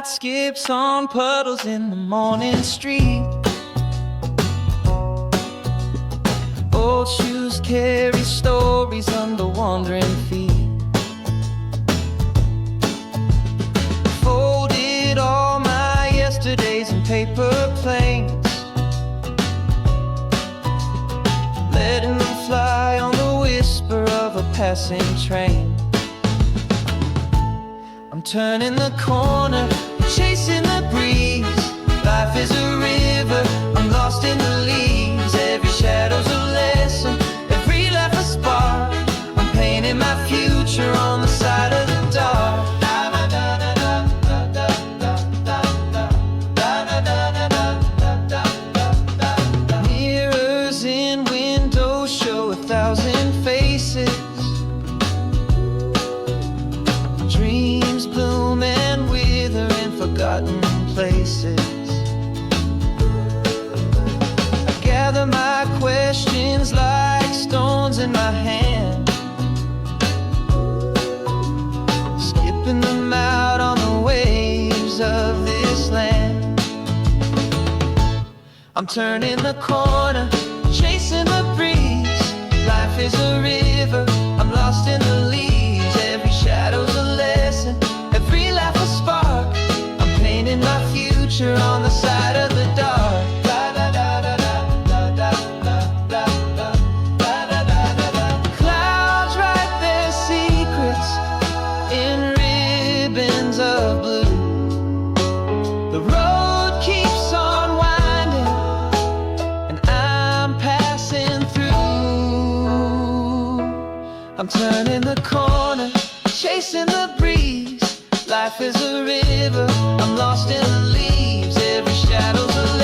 Moonlight skips on puddles in the morning street. Old shoes carry stories under wandering feet. Folded all my yesterdays in paper planes, letting them fly on the whisper of a passing train. I'm turning the corner, chasing the breeze. Life is a river, I'm lost in the leaves. Every shadow's a lesson, every laugh a spark. I'm painting my future on the side of the dark. Mirrors in windows show 1,000 faces. Dreams bloom and wither in forgotten places. I gather my questions like stones in my hand, skipping them out on the waves of this land. I'm turning the corner, chasing the breeze. Life is a river, I'm lost in the leaves. Every shadow's a lesson, every laugh a spark. I'm painting my future on the side of the dark. Clouds write their secrets in ribbons of blue. The road keeps on winding, and I'm passing through. I'm turning the corner, chasing the breeze. Life is a river, I'm lost in the leaves. Every shadow's a